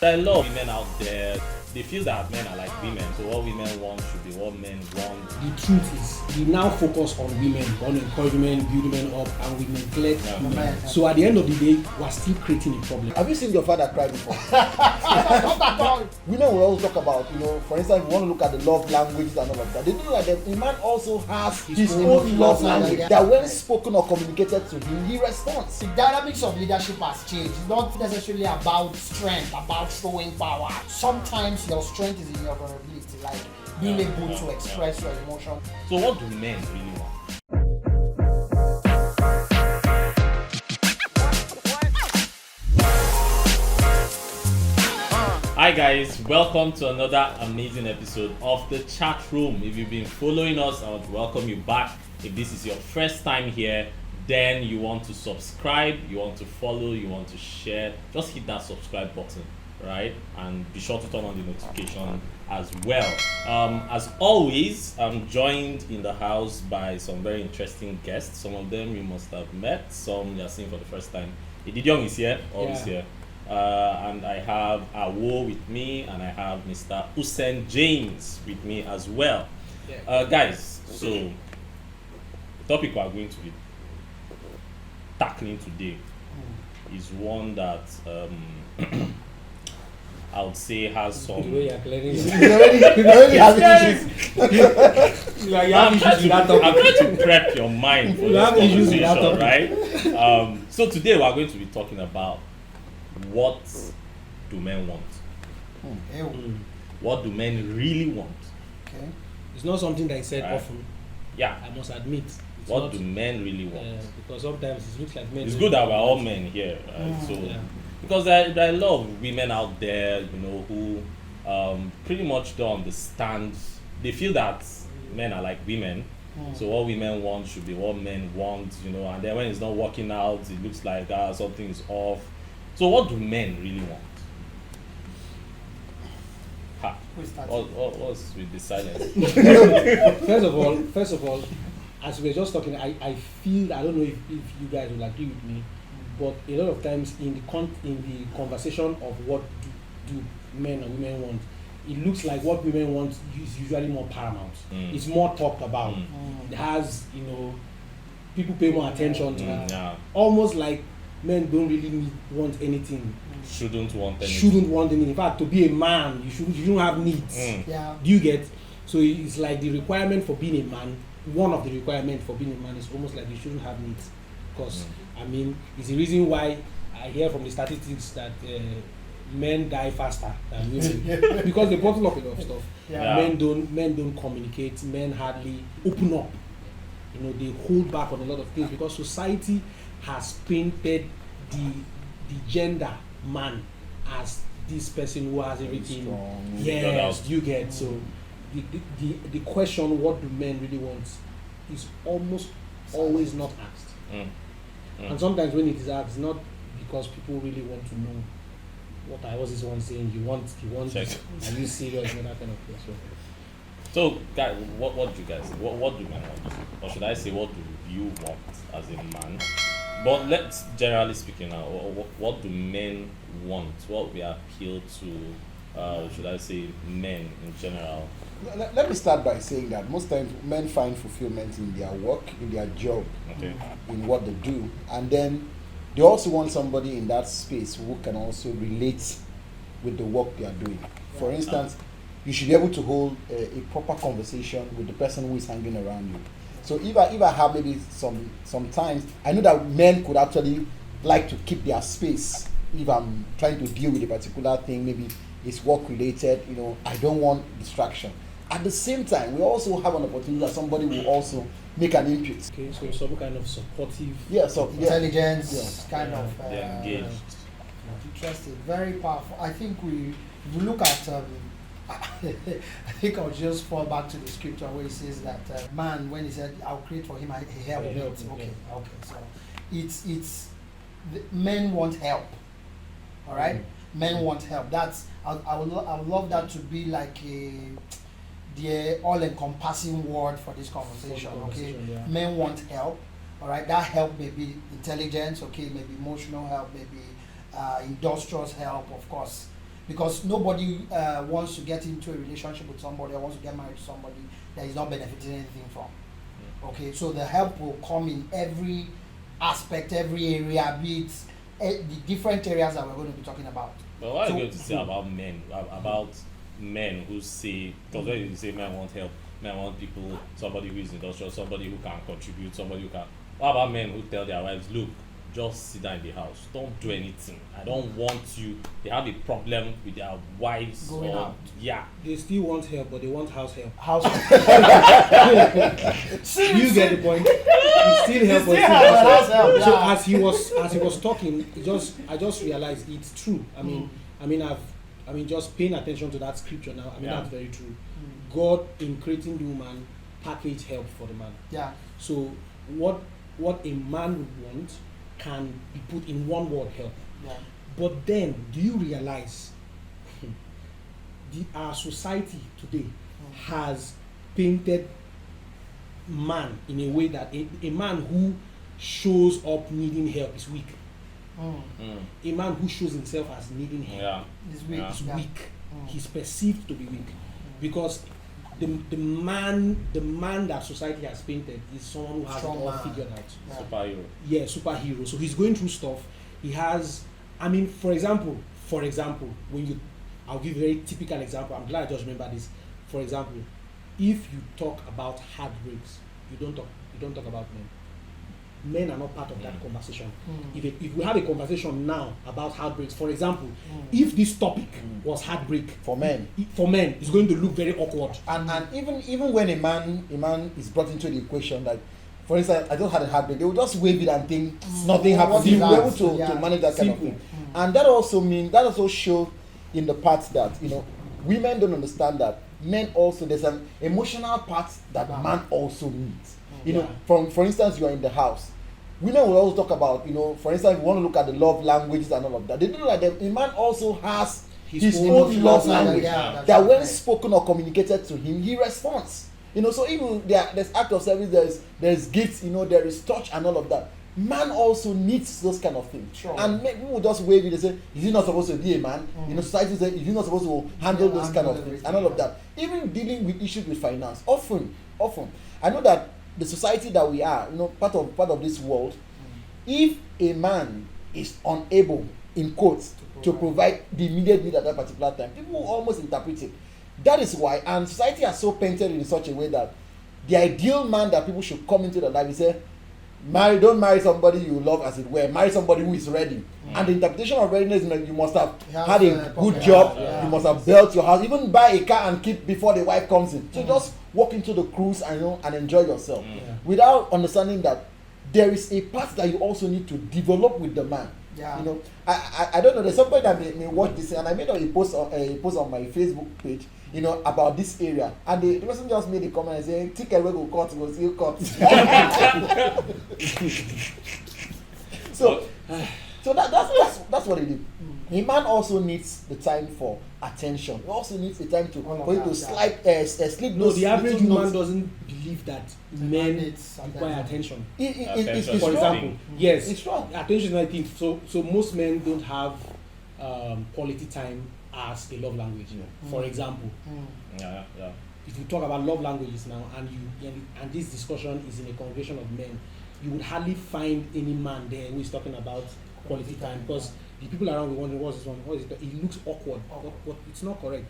There are a lot of women out there, they feel that men are like women, so what women want should be what men want. The truth is, we now focus on women, on encouragement, build women up, and we neglect men. So at the end of the day, we're still creating a problem. Have you seen your father cry before? Women will always talk about, for instance, we want to look at the love languages and all of that. They know that a man also has his own love language that when spoken or communicated to him, he responds. The dynamics of leadership has changed. It's not necessarily about strength, about showing power. Sometimes your strength is in your vulnerability, like being able to express your emotion. So what do men really want? Hi guys, welcome to another amazing episode of the chat room. If you've been following us, I want to welcome you back. If this is your first time here, then you want to subscribe, you want to follow, you want to share, just hit that subscribe button, right? And be sure to turn on the notification as well. As always, I'm joined in the house by some very interesting guests. Some of them you must have met, some you're seeing for the first time. Ididiong is here, always here. And I have Awo with me, and I have Mr. Usain James with me as well. Guys, so the topic we are going to be tackling today is one that I would say has some. The way you're clearing it. I'm trying to prep your mind for this conversation, right? So today we are going to be talking about what do men want? What do men really want? Okay. It's not something that is said Right. often. Yeah. I must admit. It's What not, do men really want? because sometimes it looks like men. It's good that we're all men here, right? So because there are a lot of women out there, who pretty much don't understand. They feel that men are like women. So what women want should be what men want, and then when it's not working out, it looks like something is off. So what do men really want? What's with the silence? First of all, as we were just talking, I feel, I don't know if you guys will agree with me, but a lot of times in the conversation of what do men and women want, it looks like what women want is usually more paramount. It's more talked about. It has, people pay more attention to it. Yeah. Almost like men don't really want anything. Shouldn't want anything. Shouldn't want anything. In fact, to be a man, you shouldn't have needs. Yeah. Do you get? So it's like the requirement for being a man. One of the requirements for being a man is almost like you shouldn't have needs, because it's the reason why I hear from the statistics that men die faster than women because they bottle up a lot of stuff. Yeah. Men don't communicate. Men hardly open up. They hold back on a lot of things because society has painted the gender man as this person who has everything. Strong. Yes, you get. So the question, what do men really want, is almost always not asked. And sometimes when it is asked, not because people really want to know what I was this one saying. You want Check. are you serious? That kind of question. So, guys, what do you guys? What do men want? Or should I say, what do you want as a man? But let's generally speaking now. What do men want? What we appeal to? Should I say men in general? Let me start by saying that most times men find fulfillment in their work, in their job, in what they do, and then they also want somebody in that space who can also relate with the work they are doing. For instance, you should be able to hold a proper conversation with the person who is hanging around you. So if I have maybe sometimes, I know that men could actually like to keep their space if I'm trying to deal with a particular thing, maybe it's work related, I don't want distraction. At the same time, we also have an opportunity that somebody will also make an input. Okay, so some kind of supportive. Intelligence, kind of. They're engaged. Interesting, very powerful. I think we look at. I think I'll just fall back to the scripture where it says that man, when he said, "I'll create for him a help." Okay. So it's men want help. All right, men want help. That's I would love that to be like the all-encompassing word for this conversation. Okay, yeah. Men want help. All right, that help may be intelligence. Okay, maybe emotional help, maybe industrious help, of course. because nobody wants to get into a relationship with somebody or wants to get married to somebody that is not benefiting anything from. Okay, so the help will come in every aspect, every area, be it the different areas that we're going to be talking about. But what are So- you going to say about men? About men who say, because when you say men want help, men want people, somebody who is industrial, somebody who can contribute, somebody who can. What about men who tell their wives, look, just sit down in the house, don't do anything. I don't want you. They have a problem with their wives. Going or, out. Yeah. They still want help, but they want house help. House. You get the point. It's still help, but still it's have still house help, So yeah. as he was talking, I just realized it's true. I mean, just paying attention to that scripture now. I mean, Yeah. that's very true. God, in creating the woman, packaged help for the man. Yeah. So what a man would want can be put in one word: help. Yeah. But then, do you realize our society today has painted man in a way that a man who shows up needing help is weak. A man who shows himself as needing help Yeah. It's weak. Yeah. is Yeah. weak. He's perceived to be weak because the man that society has painted is someone who has it Strong all man. figured out. Yeah. Superhero. Yeah, superhero. So he's going through stuff. He has, I mean, for example, I'll give a very typical example. I'm glad I just remember this. For example, if you talk about heartbreaks, you don't talk about men. Men are not part of that conversation. If we have a conversation now about heartbreaks, for example, if this topic was heartbreak For men. for men, it's going to look very awkward. And even when a man is brought into the equation, like for instance, I just had a heartbreak, they will just wave it and think nothing What happened. is They will be able that? to Yeah. manage that kind of Simple. thing. And that also shows in the part that women don't understand that men also, there's an emotional part that man also needs. Yeah. For instance, you are in the house. Women will always talk about, for instance, if you want to look at the love languages and all of that. They don't know that a man also has his own love language. Yeah, That when right. spoken or communicated to him, he responds. So even there's act of service, there's gifts, there is touch and all of that. Man also needs those kind of things. Sure. And people just wave it and say, is he not supposed to be a man? Society says, is he not supposed to handle those kind of things and all of that. Even dealing with issues with finance, often. I know that the society that we are, part of this world, if a man is unable, in quotes, to provide the immediate need at that particular time, people will almost interpret it. That is why, and society has so painted it in such a way that the ideal man that people should come into the life is say, don't marry somebody you love, as it were, marry somebody who is ready. And the interpretation of readiness is that you must have had a good job, you must have built your house, even buy a car and keep before the wife comes in. So just walk into the cruise and enjoy yourself, without understanding that there is a part that you also need to develop with the man. Yeah. I don't know, there's somebody that may watch this, and I made a post on my Facebook page, about this area, and the person just made a comment and saying, "Ticket will go cut, will still cut." So that's what it is. A man also needs the time for attention. He also needs the time for him to sleep. No, the average little woman notes. doesn't believe that men needs require attention. It's For strong. example, yes, It's strong. attention is not a thing. So most men don't have quality time as a love language. For example, Yeah. if you talk about love languages now, and this discussion is in a congregation of men, you would hardly find any man there who is talking about quality time, because the people around will wonder what's this one, what is it? It looks awkward, but it's not correct.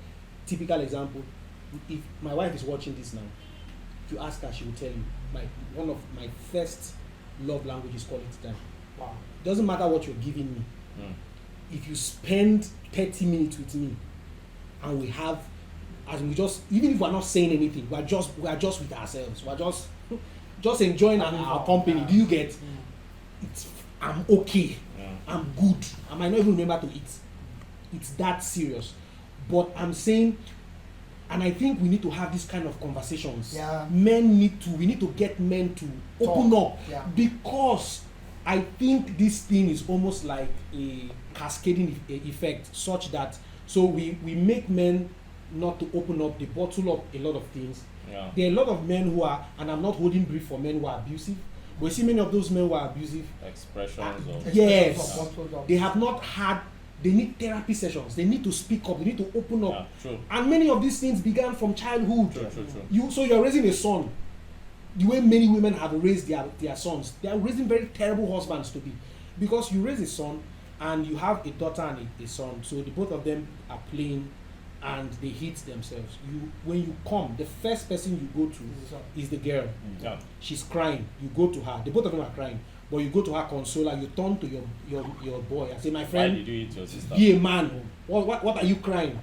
Typical example: if my wife is watching this now, if you ask her, she will tell you one of my first love language is quality time. Wow. Doesn't matter what you're giving me. If you spend 30 minutes with me, and we have, as we just, even if we're not saying anything, we are just with ourselves. We're just enjoying our company. Yeah. Do you get? I'm okay. I'm good. I might not even remember to eat. It's that serious. But I'm saying, and I think we need to have this kind of conversations. Yeah. We need to get men to open up. Yeah. Because I think this thing is almost like a cascading effect, such that we make men not to open up, they bottle up a lot of things. Yeah. There are a lot of men who are, and I'm not holding brief for men who are abusive, but you see many of those men who are abusive, Expressions of yes, Of bottled up. they have not had They need therapy sessions. They need to speak up. They need to open up. Yeah, true. And many of these things began from childhood. True. So you're raising a son. The way many women have raised their sons, they are raising very terrible husbands to be, because you raise a son and you have a daughter and a son. So the both of them are playing, and they hit themselves. When you come, the first person you go to is the girl. Yeah. She's crying. You go to her. The both of them are crying. But you go to her, console her. You turn to your boy and say, "My Why friend, did you hit your sister? be a man. What are you crying?"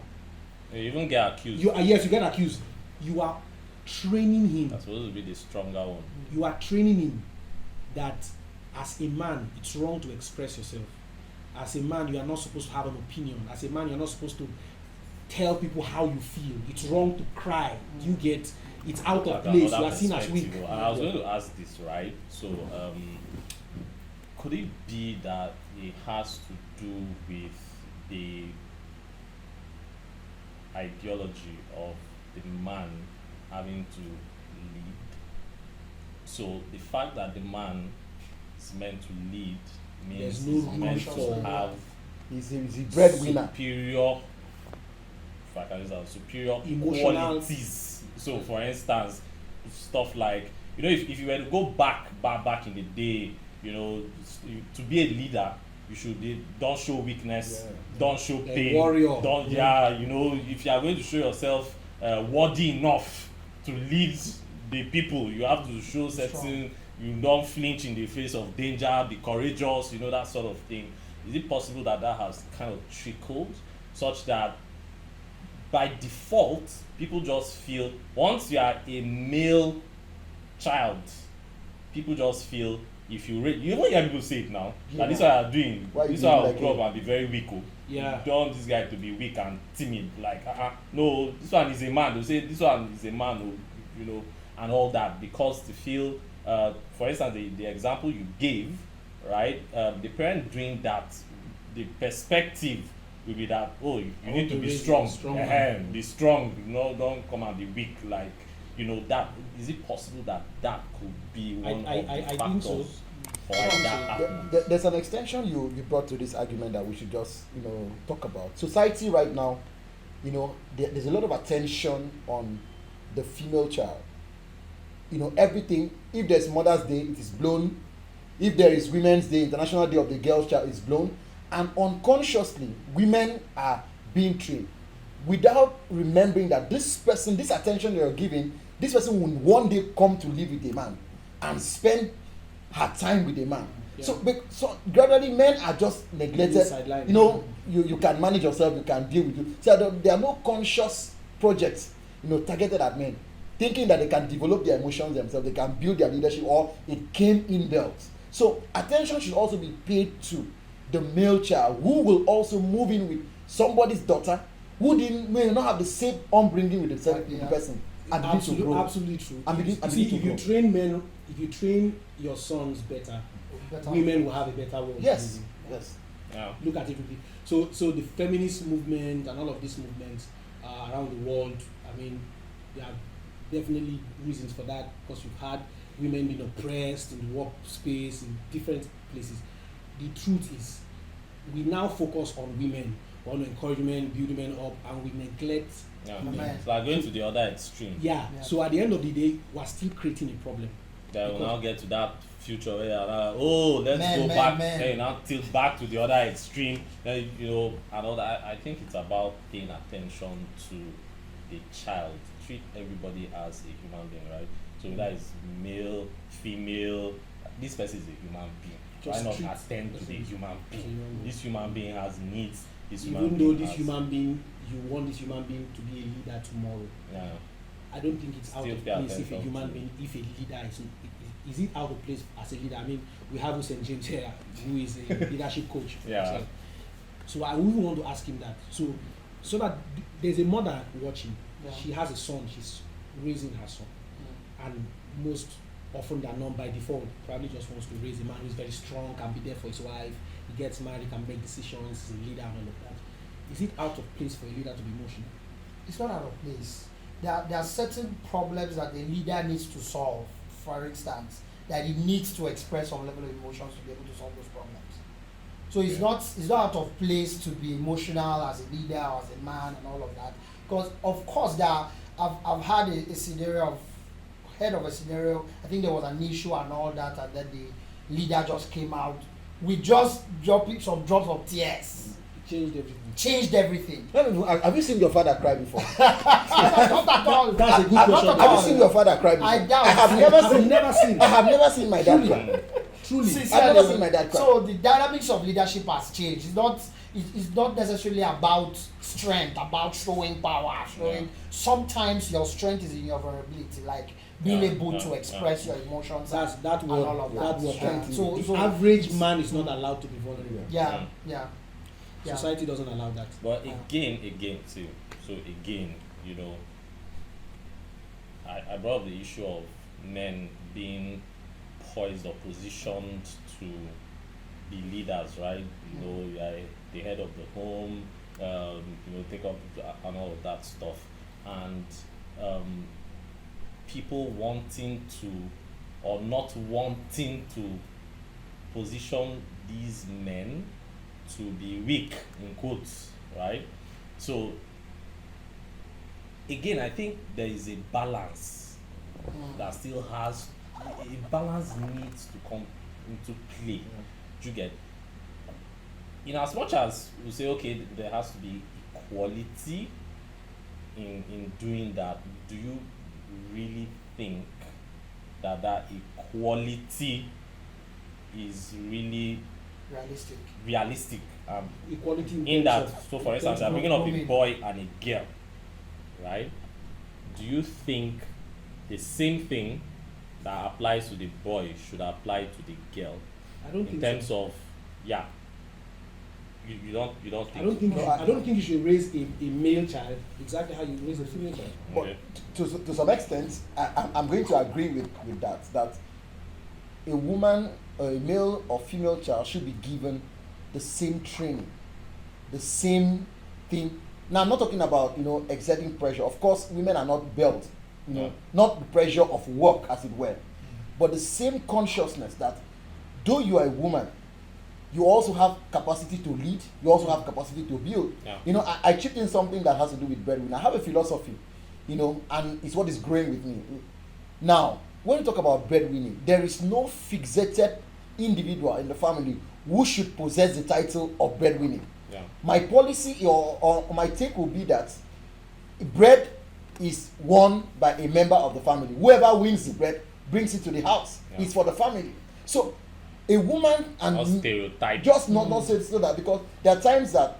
You even get accused. Yes, you get accused. You are training him. That's supposed to be the stronger one. You are training him that as a man, it's wrong to express yourself. As a man, you are not supposed to have an opinion. As a man, you are not supposed to tell people how you feel. It's wrong to cry. You get, it's out of place. You are seen as weak. I was going to ask this, right? So, could it be that it has to do with the ideology of the man having to lead? So the fact that the man is meant to lead means There's no he's room meant for- to have He's a breadwinner. superior, if I can use that, superior Emotional- qualities. So for instance, stuff like, you know, if you were to go back in the day, you know, to be a leader, you should don't show weakness, don't show A pain, warrior. don't you know, if you are going to show yourself worthy enough to lead the people, you have to show certain, you don't flinch in the face of danger, be courageous, you know, that sort of thing. Is it possible that has kind of trickled such that by default people just feel, once you are a male child, people just feel, if you even hear people say it now, that this is what I'm doing, Why this is you why I'll like grow it? up and be very weak. Yeah. Don't want this guy to be weak and timid, like no, this one is a man. They'll say this one is a man, you know, and all that, because they feel, for instance, the example you gave, right, the parent doing that, the perspective will be that, oh, you need to be strong, be strong, you know, don't come and be weak, like, you know, that is it possible that could be one of the I factors think so. for why that happens? There's an extension you brought to this argument that we should just, you know, talk about. Society right now, you know, there's a lot of attention on the female child. You know, everything, if there's Mother's Day, it is blown. If there is Women's Day, International Day of the Girl Child, is blown. And unconsciously, women are being trained without remembering that this person, this attention you're giving, this person will one day come to live with a man and spend her time with a man. Yeah. So gradually, men are just neglected. Sidelined. You know, you can manage yourself, you can deal with you. So there are no conscious projects, you know, targeted at men, thinking that they can develop their emotions themselves, they can build their leadership, or it came inbuilt. So attention should also be paid to the male child, who will also move in with somebody's daughter who may not have the same upbringing with the person, and begin to grow. Absolutely true. And begin See, to if you grow. train men, if you train your sons better, women will have a better world. Yes. Yeah. Look at it. So the feminist movement and all of these movements around the world, I mean, there are definitely reasons for that, because you've had women being oppressed in the workspace, in different places. The truth is, we now focus on women, on encouragement, build women up, and we neglect Yeah. men. It's like going to the other extreme. Yeah. So at the end of the day, we're still creating a problem. They will Because- now get to that future where let's Man, go man, back, man. then now tilt back to the other extreme, then, you know, and all that. I think it's about paying attention to the child. Treat everybody as a human being, right? So that is male, female. This person is a human being. Why Just not treat attend to the person human as a being? human being. This human being has needs. This human Even though being this has, human being, you want this human being to be a leader tomorrow. yeah. I don't think it's out Still of pay place if a attention human to- being, if a leader is it out of place as a leader? I mean, we have St. James here, who is a leadership coach. Yeah. So I wouldn't want to ask him that. So that there's a mother watching. Yeah. She has a son. She's raising her son, and most often than not, by default, probably just wants to raise a man who's very strong, can be there for his wife. He gets married, can make decisions, he's a leader and all of that. Is it out of place for a leader to be emotional? It's not out of place. There are certain problems that the leader needs to solve. For instance, that he needs to express some level of emotions to be able to solve those problems. So it's not out of place to be emotional as a leader or as a man and all of that. Because of course I've had a scenario heard of a scenario. I think there was an issue and all that, and then the leader just came out with just dropping some drops of tears. Changed everything. Have you seen your father cry before? Not at all. That's a good question. Have you seen your father cry before? I doubt. I have never seen. I have never seen my dad cry. Truly. I've never seen my dad cry. So the dynamics of leadership has changed. It's not necessarily about strength, about showing power, showing. Sometimes your strength is in your vulnerability, like being able to express your emotions. That's that and word. all of That word. Yeah. The average man is not allowed to be vulnerable. Yeah. Society doesn't allow that. But again, too. So again, I brought up the issue of men being poised or positioned to be leaders, right? You are the head of the home, take up and all of that stuff, and people wanting to or not wanting to position these men to be weak in quotes, right? So again, I think there is a balance that still has a balance needs to come into play. Do you get? In as much as we say, okay, there has to be equality in doing that, do you really think that equality is really realistic? Equality In that, so for instance, I'm bringing up a boy and a girl, right? Do you think the same thing that applies to the boy should apply to the girl? I don't in think terms so. of you don't think I don't think you should raise a male child exactly how you raise a female child. okay. But to some extent, I'm going to agree with that a woman, a male or female child should be given the same training, the same thing. Now I'm not talking about exerting pressure. Of course, women are not built, not the pressure of work as it were, but the same consciousness that though you are a woman, you also have capacity to lead, you also have capacity to build. Yeah. I chipped in something that has to do with breadwinner. I have a philosophy, and it's what is growing with me. Now, when you talk about breadwinning, there is no fixated individual in the family who should possess the title of breadwinning. Yeah. My policy or my take will be that bread is won by a member of the family. Whoever wins the bread brings it to the house. Yeah. It's for the family. So a woman and Not stereotype. just not say so that, because there are times that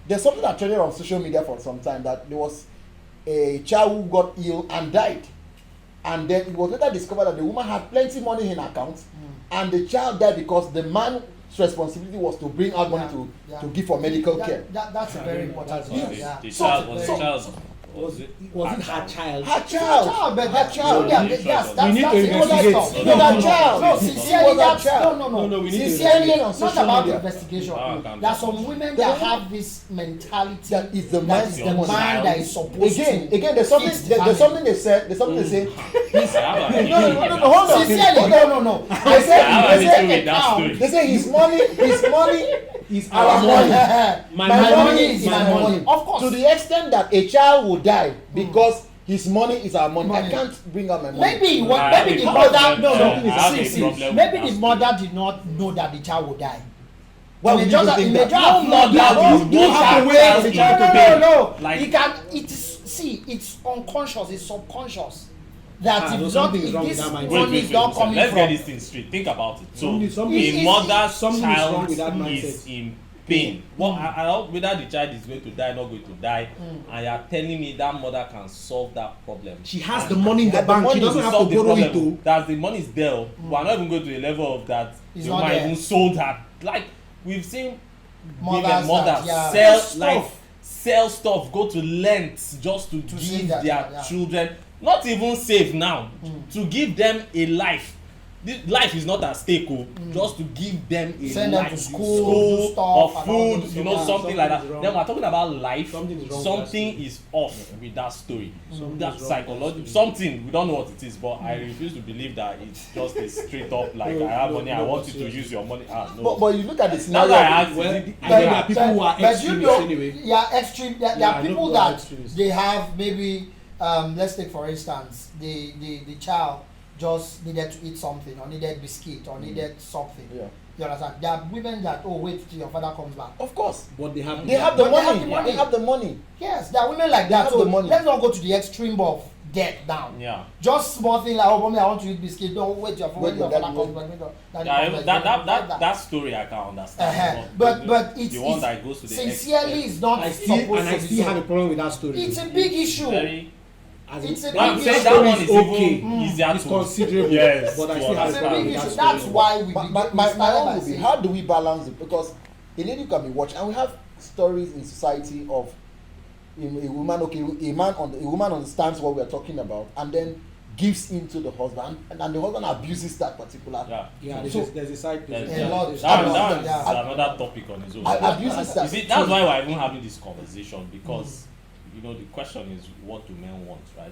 there's something that trended on social media for some time, that there was a child who got ill and died, and then it was later discovered that the woman had plenty money in her account, and the child died because the man's responsibility was to bring out money to give for medical care. That's a very important That's one. right. Yeah. The So- child was so- the child. Was it her child? Her child. But Her child. We need to It was her investigate. child. It was her child. No, It sincerely, was her that's child. no. we need to Sincerely, investigate on it's not social about media. investigation. Ah, calm There are down. some women that have this mentality That is the that man's is the money. man that is supposed Again, to. there's something. fix the There's family. something they said. There's something they say. No, hold on. Sincerely, Hold on. no. They I have say, an issue with that story. they say his money Is our our money. money. My money is my my money. money. Of course. To the extent that a child will die because his money is our money. I Money. can't bring out my money. Maybe I maybe have the a mother problem. no I have a see, problem maybe with the that mother did not know that the child would die. Why would you think that? No, Like- it's unconscious, it's subconscious. That if something not, is wrong if with this that mindset. money is not coming Let's from. get this thing straight. Think about it. So, Something- a mother's something is wrong child with that is mindset. in pain. Well, I don't whether the child is going to die, not going to die, and you are telling me that mother can solve that problem. She has the money in the Had the bank. money She doesn't to have Solve to the borrow it problem. to. That the money is there. We're not even going to a level of that. It's The not woman there. even sold her. Like we've seen Mothers mothers that, sell Stuff. like sell stuff, go to lengths just to save give that their child, yeah. children, not even save now, to give them a life. life is not at stake, just to give them a Send them life, to school, do stuff, or and all food, those you know, things. something like that. Something is wrong. Then we're talking about life. Something is wrong with Something that is off with that story. Something That is wrong psychology, with that story. something we don't know what it is, but I refuse to believe that it's just a straight up like No, I have no, money, no, I want but you to seriously. use your money. No. But you look at the That's scenario. why I asked. Well, is it- and there are people who are but you extremists know, anyway. yeah, extreme. There Yeah, are I know people people are that extremists. they have maybe. Let's take for instance, the child just needed to eat something, or needed biscuit, or needed something. Yeah. You understand? There are women that wait till your father comes back. Of course. But they have They have the But they have money. the money. They have the money. Yes, there are women like They that. have So the money. let's not go to the extreme of debt down. Yeah. Just small thing like, oh, mommy, I want to eat biscuit. Don't wait till Wait your till father that comes way. back. That story I can understand. But the it's one that goes to the sincerely extent. is not I still supposed and I to be still so. have a problem with that story. It's a big issue. Very. As it's a in- No, I'm big saying issue. that one is okay. even easier It's to considerable. Yes, but I to still have It's a a problem big with that issue. story. That's why we My, begin- my, we my started own by would be, saying- how do we balance it? Because a lady can be watching, and we have stories in society of a woman. Okay, a woman understands what we are talking about, and then gives in to the husband, and the husband abuses that particular. Yeah. Yeah, So- there's a side. There's- A lot. there's- That Yeah. one is Yeah. another topic on its own. Abuses that. You see, that's why we're even having this conversation, because you know the question is, what do men want, right?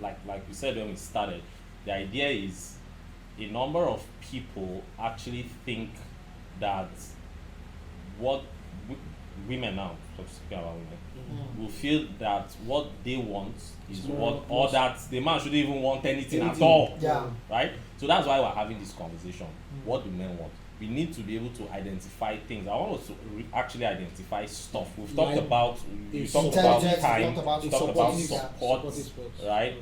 Like we said when we started, the idea is a number of people actually think that what women now, speaking about women, will feel that what they want is It's what, more or plus. that the man shouldn't even want anything at Anything. all, Yeah. right? So that's why we're having this conversation. What do men want? We need to be able to identify things. I want us to actually identify stuff. We've talked Like about it's talked about intelligence, time, we talked about we talked about supportive- support, supportive sports. right?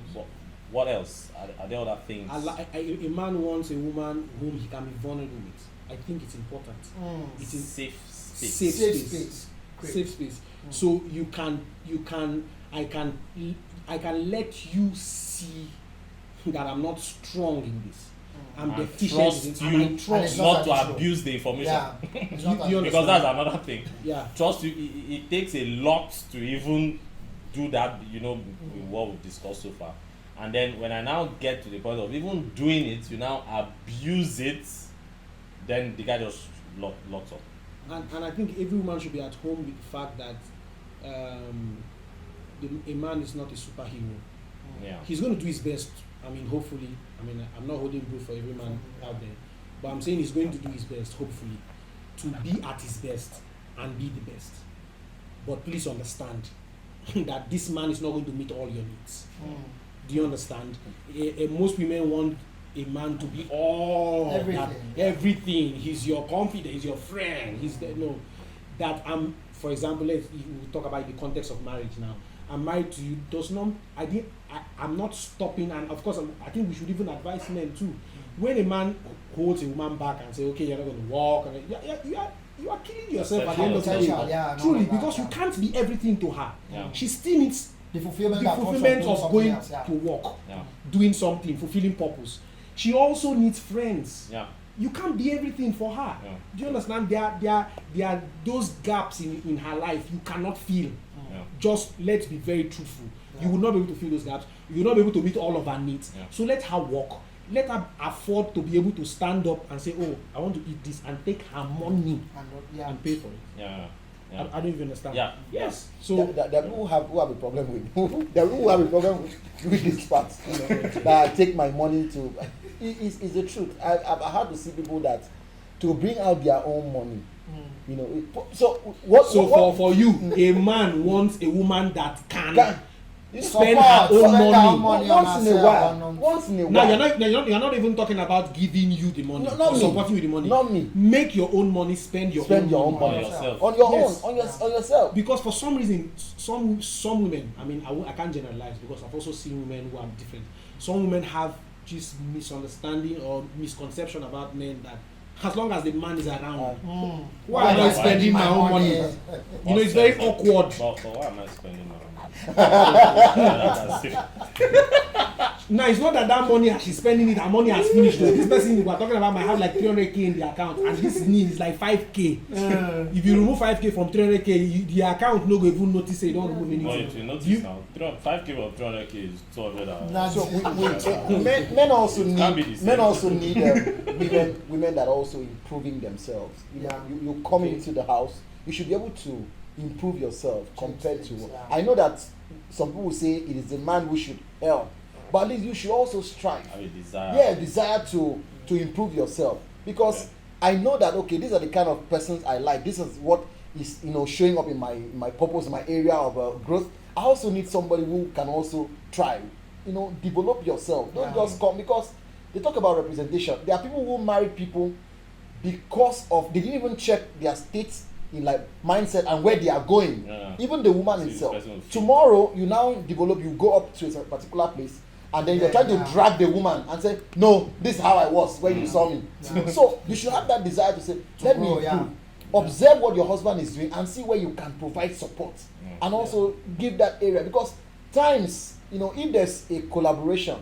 What else? Are there other things? A man wants a woman whom he can be vulnerable with. I think it's important. It is Safe space. safe Safe space. space. Great. Safe space. So I can let you see that I'm not strong in this. I'm And deficient trust in you this. And I And trust. it's not to an issue. abuse the information. Yeah. It's You- not you an Because issue. that's another thing. Yeah. Trust you, it takes a lot to even do that, you know, with what we've discussed so far. And then when I now get to the point of even doing it, you now abuse it, then the guy just locks up. And I think every woman should be at home with the fact that a man is not a superhero. Yeah. He's going to do his best. I mean, hopefully. I mean, I'm not holding breath for every man out there, but I'm saying he's going to do his best, hopefully, to be at his best and be the best. But please understand that this man is not going to meet all your needs. Do you understand? Most women want a man to be all Everything. everything. He's your confidant. He's your friend. He's the, no. That for example, we talk about the context of marriage now. I'm married to you. I'm not stopping, and of course, I think we should even advise men too. When a man holds a woman back and say, "Okay, you're not going to walk," and you are killing yourself at the end of the day. Potential, yeah, no, Truly, like that, because you yeah. can't be everything to her. Yeah. She still needs The fulfillment, the that comes from fulfillment doing of something going else, yeah. to work, Yeah. doing something, fulfilling purpose. She also needs friends. Yeah. You can't be everything for her. Yeah. Do you understand? There are those gaps in her life you cannot fill. Yeah. Just let's be very truthful. Yeah. You will not be able to fill those gaps. You will not be able to meet all of her needs. Yeah. So let her work. Let her afford to be able to stand up and say, "Oh, I want to eat this," and take her money Yeah. and pay for it. Yeah. I don't even understand. Yeah. Yes. So There are people who have a problem with there are people who have a problem with this part. That I take my money to. It's the truth. I've had to see people that to bring out their own money. You know. So what? So what, for you, a man wants a woman that can you spend support, her own spend her money. own money on once in a herself, while. on- Once in a Now while. you're not even talking about giving you the money No, not or me. supporting you with the money. Not me. Make your own money, spend your Spend own your own money. On money. yourself. On your Yes. own. On yourself. Because for some reason, some women, I mean, I can't generalize because I've also seen women who are different. Some women have this misunderstanding or misconception about men that as long as the man is around, why am I spending my own money? You know, it's very awkward. But why am I spending my money? Now it's not that money as she's spending it, her money has finished. This person we're talking about might have like 300k in the account, and this need is like 5k. If you remove 5k from 300k, the account no go even notice say you don't remove anything. No, you notice now, 5k from 300k is 200. That's Men also Can't be the same. need women that are also improving themselves. You know, Yeah. you come into the house, you should be able to improve yourself compared to. Yeah. I know that some people say it is the man who should help, but at least you should also strive. Have a desire. Yeah, desire to improve yourself, because I know that okay, these are the kind of persons I like. This is what is showing up in my purpose, my area of growth. I also need somebody who can also thrive. Develop yourself. Don't just come, because they talk about representation. There are people who marry people because of they didn't even check their state in like mindset and where they are going. Yeah. Even the woman See the itself. person will fit. Tomorrow you now develop, you go up to a particular place, and then you're trying to Yeah. drag the woman and say, no, this is how I was when you saw me. Yeah. So you should have that desire to say, let me grow, improve. yeah. Observe what your husband is doing and see where you can provide support, and also give that area, because times if there's a collaboration,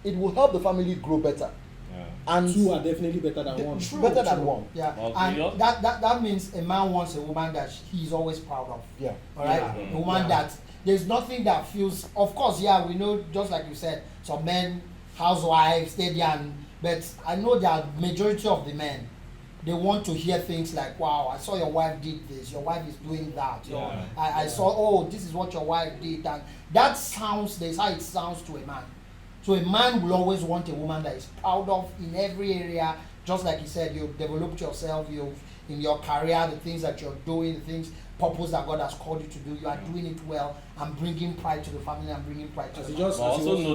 it will help the family grow better. Yeah. And Two are definitely better than one. better than one. Yeah, Well, and you- that means a man wants a woman that he's always proud of. Yeah. All right, Yeah. a woman that there's nothing that feels. Of course, yeah, we know, just like you said, some men, housewives, stay there, but I know that majority of the men, they want to hear things like, "Wow, I saw your wife did this. Your wife is doing that. Yeah. I saw. Oh, this is what your wife did," and that sounds. That's how it sounds to a man. So a man will always want a woman that is proud of in every area. Just like you said, you've developed yourself, you've in your career, the things that you're doing, the things, purpose that God has called you to do, you are doing it well and bringing pride to the family and bringing pride to As the you family. just But as you also was- know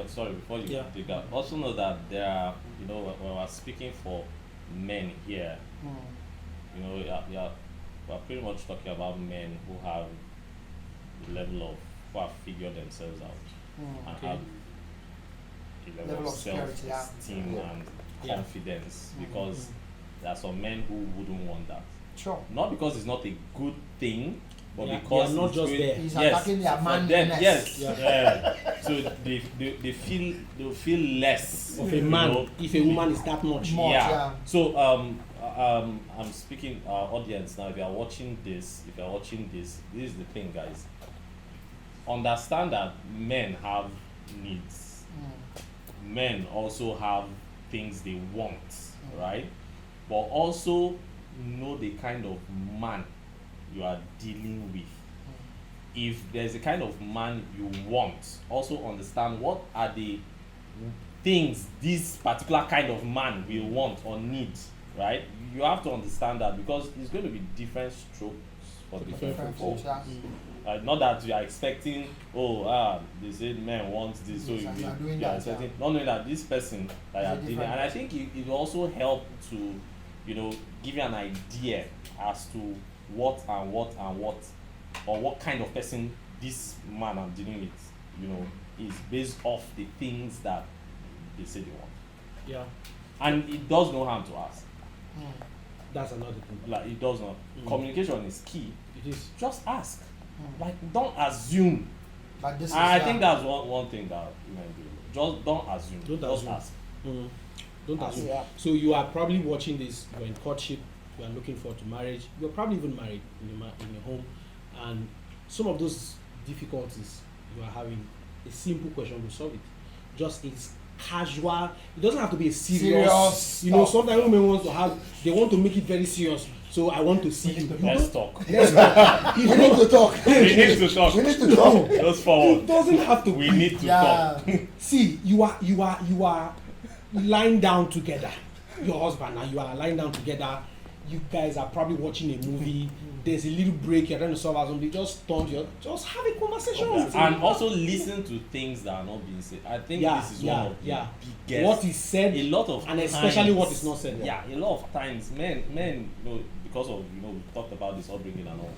that, sorry, before you Yeah. take that, also know that there are, when we're speaking for men here, we're pretty much talking about men who have the level of, who have figured themselves out and Okay. have a level, Level of of security, yeah. self-esteem and Yeah. confidence, because there are some men who wouldn't want that. Sure. Not because it's not a good thing, but Yeah, because they are not it's just going- there. He's yes, attacking their for them, manliness. yes, Yeah. yeah. So they feel less of a you man, know. if a woman is that much. More. yeah. So I'm speaking our audience now. If you are watching this, this is the thing, guys. Understand that men have needs. Men also have things they want, right? But also know the kind of man you are dealing with. If there's a kind of man you want, also understand what are the things this particular kind of man will want or need, right? You have to understand that, because it's going to be different strokes for different Different people. folks, yeah. Not that you are expecting, they say men want this, so Yes, you and you are doing you are that, expecting, yeah. not knowing that this person that you Is are a dealing, different and I think it will also help to, give you an idea as to what or what kind of person this man I'm dealing with, is based off the things that they say they want. Yeah, And it does no harm to ask. that's another thing. Like, it does not. Communication is key. It is. Just ask. Like, don't assume. But this is I think that's one thing that women do. Just don't assume. Don't Just assume. ask. Don't assume. Yeah. So you are probably watching this. You're in courtship. You are looking forward to marriage. You're probably even married in your home, and some of those difficulties you are having, a simple question will solve it. Just it's casual. It doesn't have to be a serious. Stuff. Sometimes women they want to make it very serious. So I want to see you. Let's talk. Let's talk. We need to talk. We need to talk. We need to talk. Just It forward. doesn't have to. We need to yeah. talk. See, you are lying down together. Your husband and you are lying down together. You guys are probably watching a movie. There's a little break. You're trying to solve something. Just just have a conversation with him. And also listen to things that are not being said. I think this is one of the biggest. What is said, a lot of and especially times, what is not said. Yeah, a lot of times men, because of we talked about this upbringing and all.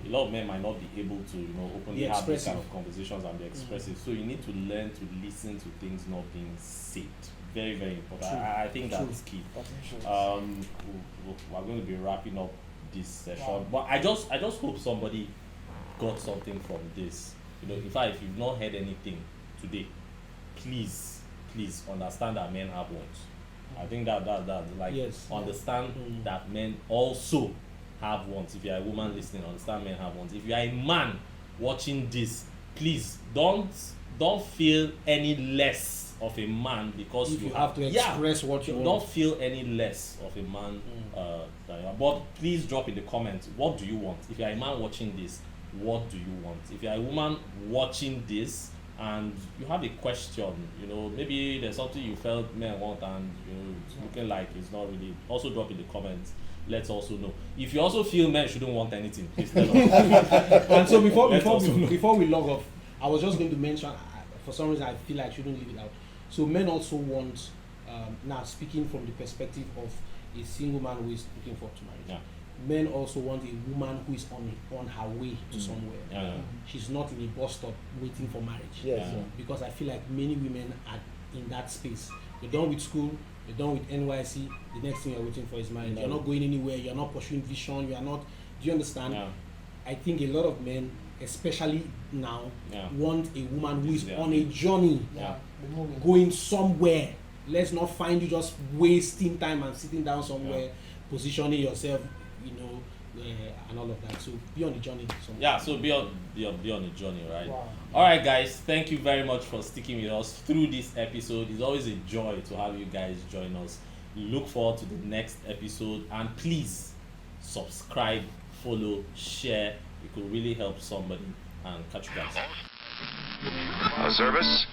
A lot of men might not be able to openly Be have these expressive. kind of conversations and be expressive. So you need to learn to listen to things not being said. Very, very important. True. I think True. that's key. We're going to be wrapping up this session, but I just hope somebody got something from this. In fact, if you've not heard anything today, please understand that men have wants. I think that like Yes. understand Mm. that men also have wants. If you are a woman listening, understand men have wants. If you are a man watching this, please don't feel any less of a man because If you have to express what you don't want. feel any less of a man than you are. But please drop in the comments, what do you want? If you are a man watching this, what do you want? If you are a woman watching this and you have a question, you know, maybe there's something you felt men want and you know it's looking like it's not really, also drop in the comments. Let's also know. If you also feel men shouldn't want anything, please tell us. And so Let's also know. before we log off, I was just going to mention, for some reason I feel like I shouldn't leave it out. So men also want, now speaking from the perspective of a single man who is looking forward to marriage. Yeah. Men also want a woman who is on her way to somewhere. Yeah. She's not in a bus stop waiting for marriage. Yes. Yeah. Because I feel like many women are in that space. You're done with school, you're done with NYC, the next thing you're waiting for is marriage. No. You're not going anywhere, you're not pursuing vision, you're not, do you understand? Yeah. I think a lot of men, especially now, Yeah. want a woman who is Yeah. on a journey, Yeah. The moving. going somewhere. Let's not find you just wasting time and sitting down somewhere, positioning yourself, you know, and all of that. So be on the journey somewhere. Yeah, so be on the journey, right? Wow. All right, guys, thank you very much for sticking with us through this episode. It's always a joy to have you guys join us. Look forward to the next episode, and please subscribe, follow, share. It could really help somebody. And catch you guys. Service.